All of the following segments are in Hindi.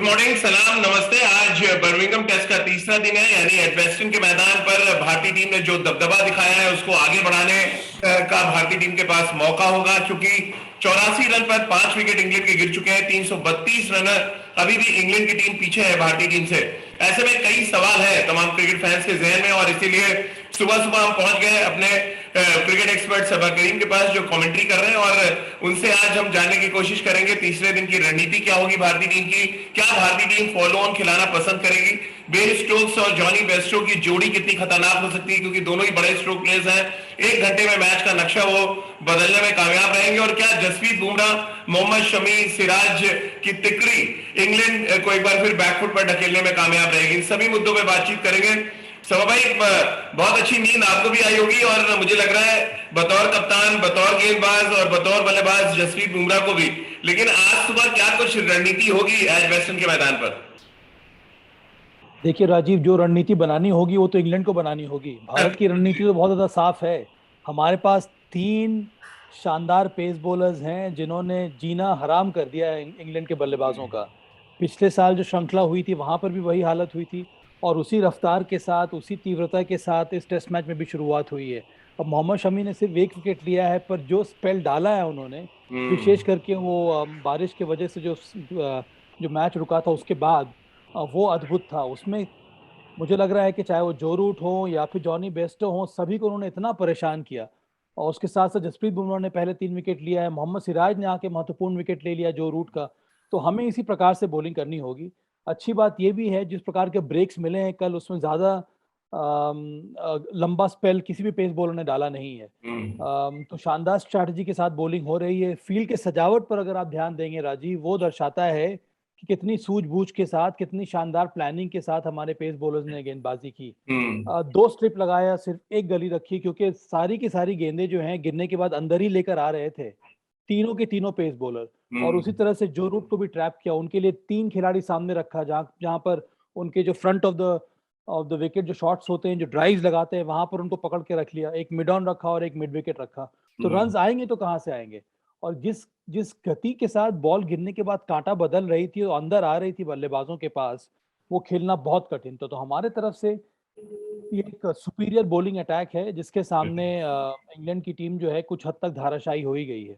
मॉर्निंग, सलाम, नमस्ते। आज बर्मिंघम टेस्ट का तीसरा दिन है, यानी एडवेस्टन के मैदान पर भारतीय टीम ने जो दबदबा दिखाया है उसको आगे बढ़ाने का भारतीय टीम के पास मौका होगा, क्योंकि 84 रन पर 5 विकेट इंग्लैंड के गिर चुके हैं। 332 रन अभी भी इंग्लैंड की टीम पीछे है भारतीय टीम से। ऐसे में कई सवाल है तमाम क्रिकेट फैंस के जहन में, और इसीलिए सुबह सुबह हम पहुंच गए अपने क्रिकेट एक्सपर्ट सबा करीम के पास, जो कमेंट्री कर रहे हैं, और उनसे आज हम जानने की कोशिश करेंगे तीसरे दिन की रणनीति क्या होगी भारतीय टीम की। क्या भारतीय टीम फॉलो ऑन खिलाना पसंद करेगी? बेन स्टोक्स और जॉनी बेस्टो की जोड़ी कितनी खतरनाक हो सकती है, क्योंकि दोनों ही बड़े स्ट्रोक प्लेयर्स हैं। एक घंटे में मैच का नक्शा वो बदलने में कामयाब रहेंगे, और क्या जसप्रीत बुमराह, मोहम्मद शमी, सिराज की तिकड़ी इंग्लैंड को एक बार फिर बैकफुट पर ढकेलने में कामयाब रहेगी? इन सभी मुद्दों पर बातचीत करेंगे। सभा भाई, बहुत अच्छी नींद आपको भी आई होगी, और मुझे लग रहा है बतौर कप्तान, बतौर गेंदबाज और बतौर बल्लेबाज जसप्रीत बुमराह को भी। लेकिन आज सुबह क्या कुछ रणनीति होगी एजबेस्टन के मैदान पर? देखिए राजीव, जो रणनीति बनानी होगी वो तो इंग्लैंड को बनानी होगी। भारत की रणनीति तो बहुत ज़्यादा साफ है। हमारे पास 3 शानदार पेस बॉलर्स हैं जिन्होंने जीना हराम कर दिया है इंग्लैंड के बल्लेबाजों का। पिछले साल जो श्रृंखला हुई थी वहां पर भी वही हालत हुई थी, और उसी रफ्तार के साथ, उसी तीव्रता के साथ इस टेस्ट मैच में भी शुरुआत हुई है। अब मोहम्मद शमी ने सिर्फ 1 विकेट लिया है, पर जो स्पेल डाला है उन्होंने, विशेष करके वो बारिश की वजह से जो मैच रुका था उसके बाद, वो अद्भुत था। उसमें मुझे लग रहा है कि चाहे वो जो रूट हो या फिर जॉनी बेस्टो हो, सभी को उन्होंने इतना परेशान किया। और उसके साथ साथ जसप्रीत बुमराह ने पहले 3 विकेट लिया है, मोहम्मद सिराज ने आके महत्वपूर्ण विकेट ले लिया जो रूट का। तो हमें इसी प्रकार से बॉलिंग करनी होगी। अच्छी बात यह भी है, जिस प्रकार के ब्रेक्स मिले हैं कल, उसमें ज़्यादा लंबा स्पेल किसी भी पेस बॉलर ने डाला नहीं है। तो शानदार स्ट्रैटेजी के साथ बॉलिंग हो रही है। फील्ड के सजावट पर अगर आप ध्यान देंगे राजीव, वो दर्शाता है कि कितनी सूझबूझ के साथ, कितनी शानदार प्लानिंग के साथ हमारे पेस बॉलर्स ने गेंदबाजी की। 2 स्लिप लगाया, सिर्फ 1 गली रखी, क्योंकि सारी की सारी गेंदें जो हैं गिरने के बाद अंदर ही लेकर आ रहे थे, तीनों के तीनों पेस बॉलर। और उसी तरह से जो रूट को भी ट्रैप किया, उनके लिए 3 खिलाड़ी सामने रखा, जहां पर उनके जो फ्रंट ऑफ द विकेट जो शॉट्स होते हैं, जो ड्राइव्स लगाते हैं, वहां पर उनको पकड़ के रख लिया। एक मिड ऑन रखा और एक मिड विकेट रखा। तो रन्स आएंगे तो कहाँ से आएंगे? और जिस जिस गति के साथ बॉल गिरने के बाद कांटा बदल रही थी और अंदर आ रही थी बल्लेबाजों के पास, वो खेलना बहुत कठिन था। तो हमारे तरफ से ये एक सुपीरियर बॉलिंग अटैक है, जिसके सामने इंग्लैंड की टीम जो है कुछ हद तक धाराशायी हो ही गई है।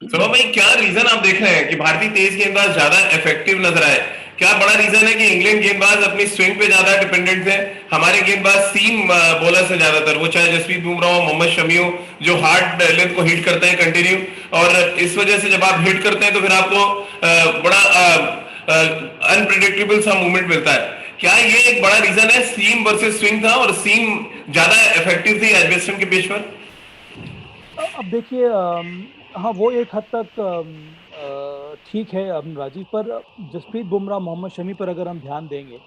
सभा भाई, क्या रीजन आप देख रहे हैं कि भारतीय तेज गेंदबाज ज्यादा इफेक्टिव नजर आए? क्या बड़ा रीजन है कि इंग्लैंड गेंदबाज अपनी स्विंग पे ज्यादा डिपेंडेंट है? हमारे गेंदबाज सीम बॉलर से ज्यादातर, वो चाहे जसप्रीत बुमराह हो, मोहम्मद शमी हो, जो हार्ड लेंथ को हिट करते हैं कंटिन्यू, और इस वजह से जब आप हिट करते हैं तो फिर आपको बड़ा अनप्रिडिक्टेबल सा मूवमेंट मिलता है। क्या ये एक बड़ा रीजन है? सीम वर्सेस स्विंग था, और सीम ज्यादा इफेक्टिव थी एजबेस्टन के पिच पर। अब देखिए, हाँ, वो एक हद तक ठीक है राजीव, पर जसप्रीत बुमराह, मोहम्मद शमी पर अगर हम ध्यान देंगे,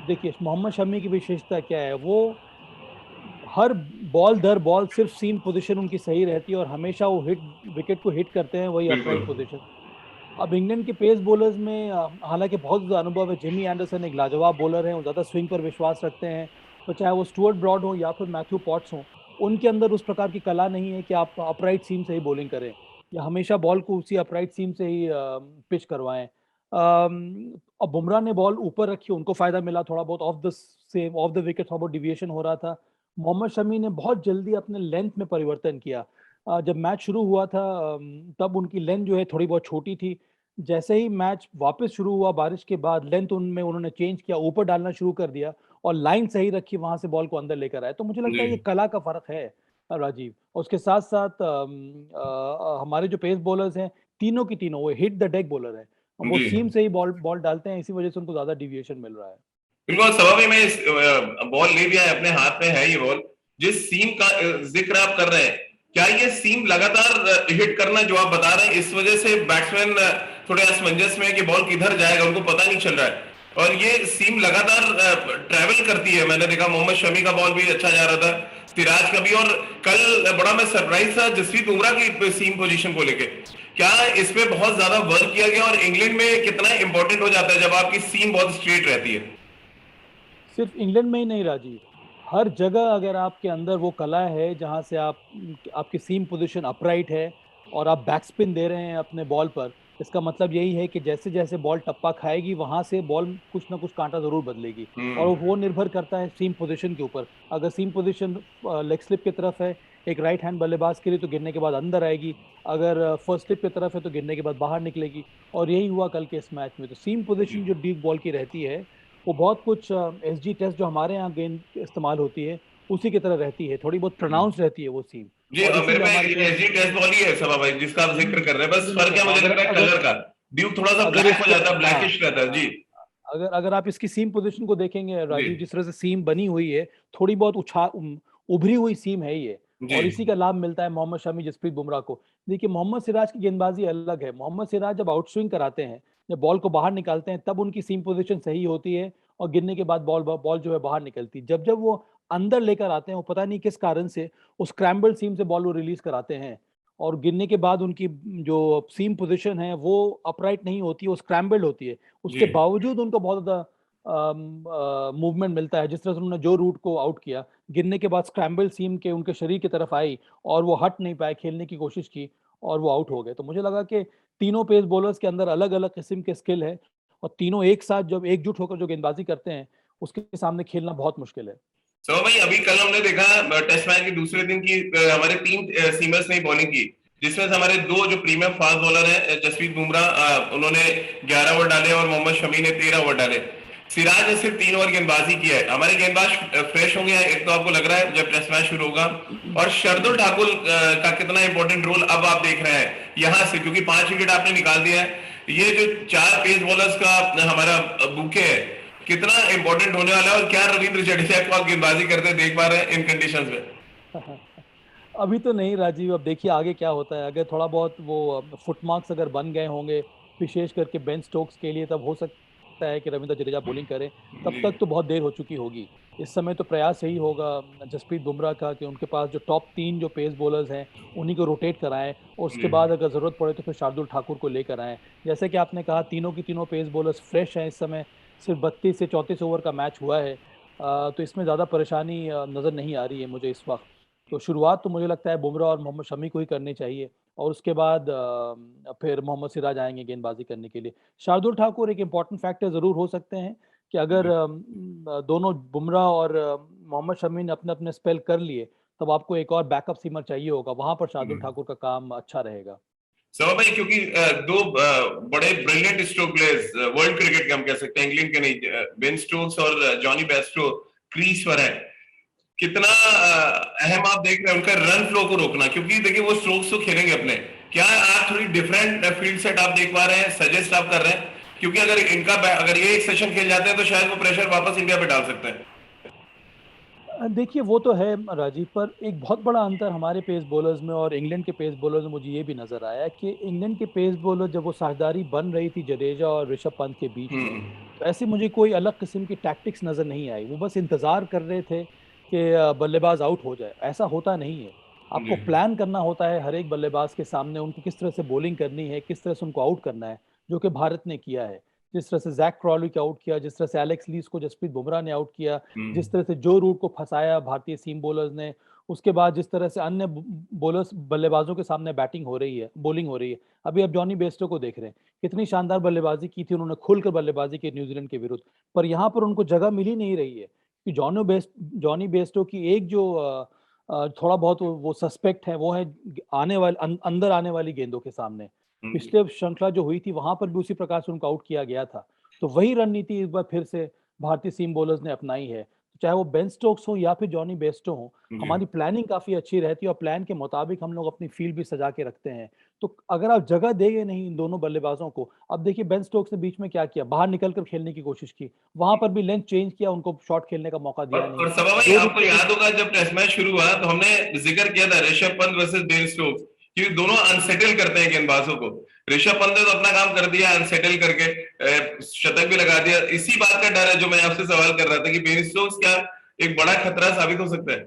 देखिए मोहम्मद शमी की विशेषता क्या है, वो हर बॉल दर बॉल सिर्फ सीम पोजीशन उनकी सही रहती है, और हमेशा वो विकेट को हिट करते हैं वही अपराइट पोजीशन। अब इंग्लैंड के पेस बॉलर्स में हालांकि बहुत ज़्यादा अनुभव है। जिमी एंडरसन एक लाजवाब बॉलर हैं, वो ज़्यादा स्विंग पर विश्वास रखते हैं। तो चाहे वो स्टुअर्ट ब्रॉड हो या फिर मैथ्यू पॉट्स हो, उनके अंदर उस प्रकार की कला नहीं है कि आप अपराइट सीम से ही बॉलिंग करें, या हमेशा बॉल को उसी अपराइट सीम से ही पिच करवाएं। अब बुमराह ने बॉल ऊपर रखी, उनको फायदा मिला, थोड़ा बहुत ऑफ द विकेट थोड़ा बहुत डिविएशन हो रहा था। मोहम्मद शमी ने बहुत जल्दी अपने लेंथ में परिवर्तन किया। जब मैच शुरू हुआ था तब उनकी लेंथ जो है थोड़ी बहुत छोटी थी। जैसे ही मैच वापस शुरू हुआ बारिश के बाद, लेंथ उनमें उन्होंने चेंज किया, ऊपर डालना शुरू कर दिया, और लाइन सही रखी, वहां से बॉल को अंदर लेकर आए। तो मुझे लगता है ये कला का फर्क है राजीव। और उसके साथ साथ हमारे जो पेस बॉलर्स हैं, तीनों की तीनों वो हिट द डेक बॉलर है, वो सीम से ही बॉल बॉल डालते हैं, इसी वजह से उनको ज्यादा डिविएशन मिल रहा है। बिल्कुल सभा में इस बॉल ले लिया है, अपने हाथ में है ये बॉल। जिस सीम का जिक्र आप कर रहे हैं, क्या ये सीम लगातार हिट करना जो आप बता रहे हैं, इस वजह से बैट्समैन थोड़े असमंजस में कि बॉल किधर जाएगा उनको पता नहीं चल रहा है, और ये सीम लगातार ट्रैवल करती है? मैंने देखा मोहम्मद शमी का बॉल भी अच्छा जा रहा था, सिराज का भी, और कल बड़ा मैं सरप्राइज था जसप्रीत बुमराह की सीम पोजीशन को लेके। क्या इस पे बहुत ज्यादा वर्क किया गया, और इंग्लैंड में कितना इंपॉर्टेंट हो जाता है जब आपकी सीम बहुत स्ट्रेट रहती है? सिर्फ इंग्लैंड में ही नहीं राजीव, हर जगह अगर आपके अंदर वो कला है जहां से आपकी सीम पोजीशन अपराइट है और आप बैक स्पिन दे रहे हैं अपने बॉल पर, इसका मतलब यही है कि जैसे-जैसे बॉल टप्पा खाएगी, वहाँ से बॉल कुछ ना कुछ काँटा ज़रूर बदलेगी और हम्म। वो निर्भर करता है सीम पोज़ीशन के ऊपर। अगर सीम पोज़ीशन लेग स्लिप की तरफ है, एक राइट हैंड बल्लेबाज के लिए तो गिरने के बाद अंदर आएगी, अगर फर्स्ट स्लिप की तरफ है तो गिरने के बाद बाहर निकलेगी और यही हुआ कल के इस मैच में। तो सीम जी पोज़ीशन जो डीप बॉल की रहती है, वो बहुत कुछ एसजी टेस्ट जो हमारे यहाँ गेंद इस्तेमाल होती है, उसी की तरह रहती है, थोड़ी बहुत प्रोनाउंस रहती है वो सीम जी, और मेरे इसीलिए पे हमारे एक जो एसजी टेस्ट बॉल ही है सभा भाई, जिसका आप जिक्र कर रहे हैं, बस नहीं, नहीं, फर्क है नहीं, मुझे लग अगर रहा है अगर कलर का। ड्यूब थोड़ा सा अगर ब्लैक हो इसको जाता है, हाँ, ब्लैकिश रहता है जी। हाँ, अगर अगर आप इसकी सीम पोज़ीशन को देखेंगे जी राजीव, जिस तरह से सीम बनी हुई है, थोड़ी बहुत उभरी हुई सीम है ये जी और इसी का लाभ मिलता है मोहम्मद शमी, जसप्रीत बुमराह को। देखिए, मोहम्मद सिराज की गेंदबाज़ी अलग है। मोहम्मद सिराज जब आउट स्विंग कराते हैं, जब बॉल को बाहर निकालते हैं, तब उनकी सीम पोज़ीशन सही होती है और गिरने के बाद बॉल जो है बाहर निकलती है। जब-जब वो अंदर लेकर आते हैं, वो पता नहीं किस कारण से वो स्क्रैम्बल्ड सीम से बॉल वो रिलीज़ कराते हैं और गिरने के बाद उनकी जो सीम पोज़ीशन है, वो अपराइट नहीं होती, वो स्क्रैम्बल्ड होती है। जी उसके बावजूद उनको बहुत ज़्यादा मूवमेंट मिलता है, जिस तरह से उन्होंने जो रूट को आउट किया, गिरने के बाद स्क्रैम्बल सीम के उनके शरीर की तरफ आई और वो हट नहीं पाए, खेलने की कोशिश की और वो आउट हो गए। तो मुझे लगा कि तीनों पेस बॉलर्स के अंदर अलग-अलग किस्म के स्किल है और तीनों एक साथ जब एकजुट होकर जो गेंदबाजी करते हैं, उसके सामने खेलना बहुत मुश्किल है। सो भाई, अभी कल हमने देखा टेस्ट मैच के दूसरे दिन की हमारे तीन सीमर्स ने बॉलिंग की, जिसमें से हमारे दो जो प्रीमियम फास्ट बॉलर हैं, जसप्रीत बुमराह, उन्होंने 11 ओवर डाले और मोहम्मद शमी ने 13 ओवर डाले। सिराज ने सिर्फ 3 ओवर गेंदबाजी की है। हमारे गेंदबाज फ्रेश होंगे, एक तो आपको लग रहा है जब टेस्ट मैच शुरू होगा, और शार्दुल ठाकुर का कितना इंपॉर्टेंट रोल अब आप देख रहे हैं यहां से, क्योंकि 5 विकेट आपने निकाल दिया है। ये जो चार पेस बॉलर्स का हमारा बुके है, कितना इंपॉर्टेंट होने वाला है, और क्या रविंद्र जडेजा को आप गेंदबाजी करते देख पा रहे हैं इन कंडीशंस में? अभी तो नहीं राजीव, अब देखिए आगे क्या होता है। अगर थोड़ा बहुत वो फुट मार्क्स अगर बन गए होंगे, विशेष करके बेन स्टोक्स के लिए, तब हो सकता है कि रविंद्र जडेजा बॉलिंग करें। तब जी तक तो बहुत देर हो चुकी होगी। इस समय तो प्रयास यही होगा जसप्रीत बुमराह का कि उनके पास जो टॉप 3 जो पेस बॉलर्स हैं, उन्हीं को रोटेट कराएँ और उसके जी बाद अगर ज़रूरत पड़े तो फिर शार्दुल ठाकुर को लेकर आएँ। जैसे कि आपने कहा, तीनों की तीनों पेस बॉलर्स फ्रेश हैं इस समय, सिर्फ 32 से 34 ओवर का मैच हुआ है। तो इसमें ज़्यादा परेशानी नज़र नहीं आ रही है मुझे इस वक़्त। तो शुरुआत तो मुझे लगता है बुमराह और मोहम्मद शमी को ही करनी चाहिए और उसके बाद फिर मोहम्मद सिराज आएँगे गेंदबाजी करने के लिए। शार्दुल ठाकुर एक इम्पॉर्टेंट फैक्टर ज़रूर हो सकते हैं कि अगर दोनों बुमराह और मोहम्मद शमी ने अपने-अपने स्पेल कर लिए, तब आपको एक और बैकअप सीमर चाहिए होगा, वहाँ पर शार्दुल जी ठाकुर का काम अच्छा रहेगा। सवा भाई, क्योंकि दो बड़े brilliant stroke players world cricket के, हम कह सकते हैं इंग्लैंड के नहीं, बेन स्टोक्स और जॉनी बेस्टो क्रीज पर है। कितना अहम आप देख रहे हैं उनका रन फ्लो को रोकना, क्योंकि देखिए वो स्ट्रोक्स तो खेलेंगे अपने। क्या आप थोड़ी डिफरेंट फील्ड सेट आप देख पा रहे हैं, सजेस्ट आप कर रहे हैं? क्योंकि अगर ये एक सेशन खेल जाते हैं तो शायद वो प्रेशर वापस इंडिया पे डाल सकते हैं। देखिए, वो तो है राजीव, पर एक बहुत बड़ा अंतर हमारे पेस बॉलर्स में और इंग्लैंड के पेस बॉलर्स में मुझे ये भी नज़र आया कि इंग्लैंड के पेस बॉलर, जब वो साझेदारी बन रही थी जडेजा और ऋषभ पंत के बीच में, हम्म। तो ऐसी मुझे कोई अलग किस्म की टैक्टिक्स नज़र नहीं आई। वो बस इंतज़ार कर रहे थे कि बल्लेबाज आउट हो जाए। ऐसा होता नहीं है। जी आपको प्लान करना होता है हर एक बल्लेबाज के सामने, उनको किस तरह से बॉलिंग करनी है, किस तरह से उनको आउट करना है, जो कि भारत ने किया है। जिस तरह से ज़ैक क्रॉली को आउट किया, जिस तरह से एलेक्स लीस को जसप्रीत बुमराह ने आउट किया, जिस हम्म। तरह से जो रूट को फँसाया भारतीय सीम बॉलर्स ने, उसके बाद जिस तरह से अन्य बॉलर्स बल्लेबाजों के सामने बैटिंग हो रही है, बॉलिंग हो रही है। अभी आप जॉनी बेयरस्टो को देख रहे हैं, कितनी शानदार बल्लेबाज़ी की थी उन्होंने, खुलकर बल्लेबाज़ी की न्यूज़ीलैंड के विरुद्ध। पर यहाँ पर उनको जगह मिल ही नहीं रही है कि जॉनी बेयरस्टो की एक जो थोड़ा बहुत वो सस्पेक्ट है, वो है अंदर आने वाली गेंदों के सामने। हम्म। पिछले श्रृंखला जो हुई थी, वहाँ पर भी उसी प्रकार से उनको आउट किया गया था। तो वही रणनीति इस बार फिर से भारतीय सीम बॉलर्स ने अपनाई है। चाहे वो बेन स्टोक्स हो या फिर जॉनी बेयरस्टो हो, जी हमारी प्लानिंग काफ़ी अच्छी रहती है और प्लान के मुताबिक हम लोग अपनी फील्ड भी सजा के रखते हैं। तो अगर आप जगह देंगे नहीं इन दोनों बल्लेबाजों को, अब देखिए बेन स्टोक्स ने बीच में क्या किया, बाहर निकल कर खेलने की कोशिश की। वहाँ पर भी लेंथ चेंज किया, उनको शॉट खेलने का मौका दिया नहीं। और सभा भाई, जो रूट आपको पे याद होगा जब टेस्ट मैच शुरू हुआ तो हमने जिक्र किया था Rishabh Pant versus Ben Stokes, क्योंकि दोनों अनसेटल करते हैं गेंदबाजों को। ऋषभ पंत ने तो अपना काम कर दिया अनसेटल करके, शतक भी लगा दिया। इसी बात का डर है जो मैं आपसे सवाल कर रहा था कि बेन स्टोक्स क्या एक बड़ा खतरा साबित हो सकता है?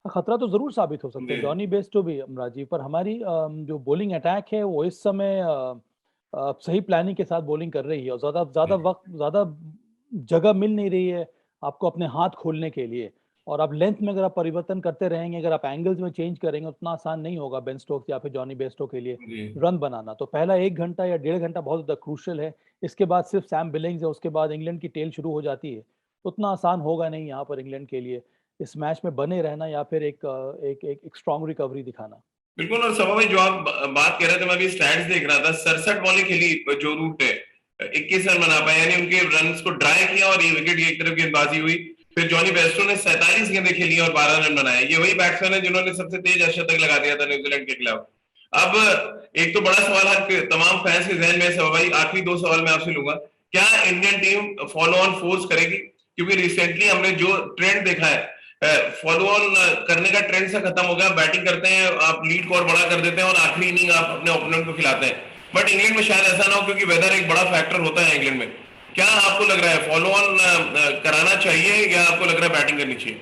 खतरा तो ज़रूर साबित हो सकता जी है, जॉनी बेयरस्टो भी राजीव, पर हमारी जो बॉलिंग अटैक है वो इस समय सही प्लानिंग के साथ बॉलिंग कर रही है और ज़्यादा ज़्यादा वक़्त ज़्यादा जगह मिल नहीं रही है आपको अपने हाथ खोलने के लिए। और आप लेंथ में अगर आप परिवर्तन करते रहेंगे, अगर आप एंगल्स में चेंज करेंगे, उतना आसान नहीं होगा बेन स्टोक्स या फिर जॉनी बेस्टो के लिए जी। रन बनाना। तो पहला 1 घंटा या डेढ़ घंटा बहुत ज़्यादा क्रूशियल है। इसके बाद सिर्फ सैम बिलिंग्स है, उसके बाद इंग्लैंड की टेल शुरू हो जाती है। तो उतना आसान होगा नहीं यहाँ पर इंग्लैंड के लिए इस मैच में बने रहना या फिर एक स्ट्रॉन्ग रिकवरी दिखाना। बिल्कुल। और सभा भाई जो आप बात कर रहे थे, मैं भी स्टैट्स देख रहा था, 67 बॉलें खेली जो रूट ने, 21 रन बना पाए, यानी उनके रन को ड्राई किया और ये विकेट की एक तरफ गेंदबाजी हुई। फिर जॉनी बेस्टो ने 47 गेंदें खेली और 12 रन बनाए। ये वही बैट्समैन है जिन्होंने सबसे तेज अर्धशतक लगा दिया था न्यूजीलैंड के खिलाफ। अब एक तो बड़ा सवाल है तमाम फैंस के जहन में, सभा भाई आखिरी 2 सवाल मैं आपसे लूंगा, क्या Indian team follow on force करेगी? क्योंकि रिसेंटली हमने जो ट्रेंड देखा है, फॉलो ऑन करने का ट्रेंड से खत्म हो गया। बैटिंग करते हैं, आप लीड को और बड़ा कर देते हैं और आखिरी इनिंग आप अपने ओपोनेंट को खिलाते हैं। बट इंग्लैंड में शायद ऐसा ना हो, क्योंकि वेदर एक बड़ा फैक्टर होता है इंग्लैंड में। क्या आपको लग रहा है फॉलो ऑन कराना चाहिए या आपको लग रहा है बैटिंग करनी चाहिए?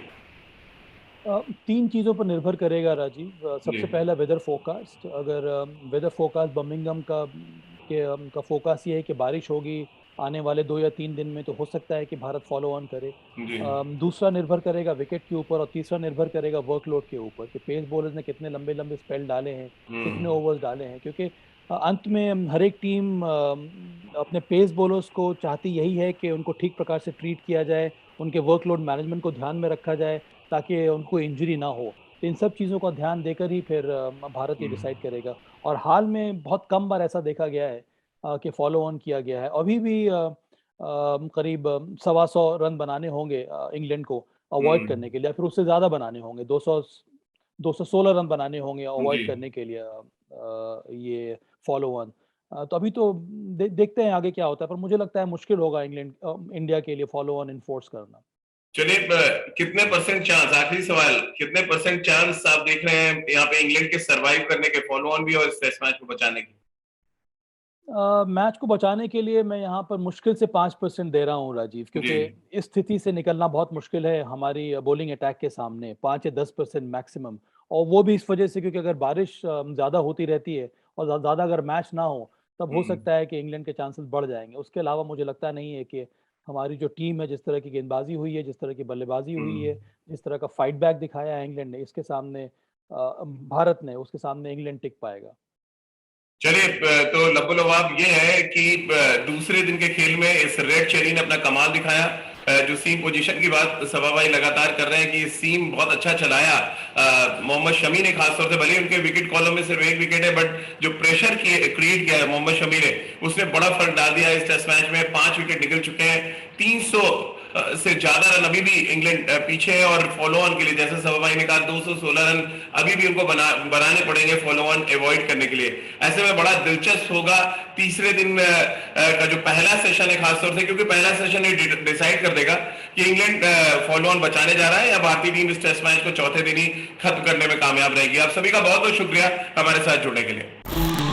3 चीज़ों पर निर्भर करेगा राजीव। जी। सबसे पहला वेदर फोरकास्ट। अगर वेदर फोरकास्ट बर्मिंघम का फोरकास्ट ये है कि बारिश होगी आने वाले 2 या 3 दिन में, तो हो सकता है कि भारत फॉलो ऑन करे। जी। दूसरा निर्भर करेगा विकेट के ऊपर और तीसरा निर्भर करेगा वर्कलोड के ऊपर कि पेस बॉलर्स ने कितने लंबे-लंबे स्पेल डाले हैं, कितने ओवर्स डाले हैं। क्योंकि अंत में हर एक टीम अपने पेस बॉलर्स को चाहती यही है कि उनको ठीक प्रकार से ट्रीट किया जाए, उनके वर्कलोड मैनेजमेंट को ध्यान में रखा जाए ताकि उनको इंजरी ना हो। तो इन सब चीज़ों का ध्यान देकर ही फिर भारत ये डिसाइड करेगा। और हाल में बहुत कम बार ऐसा देखा गया है कि फॉलो ऑन किया गया है। अभी भी करीब 125 रन बनाने होंगे इंग्लैंड को अवॉइड करने के लिए, या फिर उससे ज़्यादा बनाने होंगे। 216 रन बनाने होंगे जी। अवॉइड करने के लिए ये फॉलो ऑन। तो अभी तो देखते हैं आगे क्या होता है, पर मुझे लगता है मुश्किल होगा इंडिया के लिए फॉलो ऑन इन्फोर्स करना। चलिए, कितने परसेंट चांस, आखिरी सवाल, कितने परसेंट चांस आप देख रहे हैं यहाँ पे इंग्लैंड के सरवाइव करने के, फॉलो ऑन भी और इस टेस्ट मैच को बचाने के? मैच को बचाने के लिए मैं यहाँ पर मुश्किल से 5% दे रहा हूँ राजीव, जी। क्योंकि इस स्थिति से निकलना बहुत मुश्किल है हमारी बॉलिंग अटैक के सामने। 5 या 10% मैक्सिमम, और वो भी इस वजह से क्योंकि अगर बारिश ज़्यादा होती रहती है और ज़्यादा अगर मैच ना हो, तब हो हम्म। सकता है कि इंग्लैंड के चांसेस बढ़ जाएंगे। उसके अलावा मुझे लगता नहीं है कि हमारी जो टीम है, जिस तरह की गेंदबाजी हुई है, जिस तरह की बल्लेबाजी हुई है, हम्म। जिस तरह का फाइट बैक दिखाया है इंग्लैंड ने, इसके सामने भारत ने, उसके सामने इंग्लैंड टिक पाएगा। चलिए, तो लबोलवाब ये है कि दूसरे दिन के खेल में इस रेड चेरी ने अपना कमाल दिखाया। जो सीम पोजीशन की बात सभा भाई लगातार कर रहे हैं कि सीम बहुत अच्छा चलाया मोहम्मद शमी ने, खासतौर से, भले उनके विकेट कॉलम में सिर्फ एक विकेट है, बट जो प्रेशर क्रिएट किया है मोहम्मद शमी ने, उसने बड़ा फर्क डाल दिया। इस टेस्ट मैच में 5 विकेट निकल चुके हैं, 300 से ज्यादा रन अभी भी इंग्लैंड पीछे है। और फॉलो ऑन के लिए, जैसे सभा भाई ने कहा, 216 रन अभी भी उनको बनाने पड़ेंगे फॉलो ऑन अवॉइड करने के लिए। ऐसे में बड़ा दिलचस्प होगा तीसरे दिन का जो पहला सेशन है, खासतौर से क्योंकि पहला सेशन ये डिसाइड कर देगा कि इंग्लैंड फॉलो ऑन बचाने जा रहा है या भारतीय टीम इस टेस्ट मैच को चौथे दिन ही खत्म करने में कामयाब रहेगी। आप सभी का बहुत बहुत शुक्रिया हमारे साथ जुड़ने के लिए।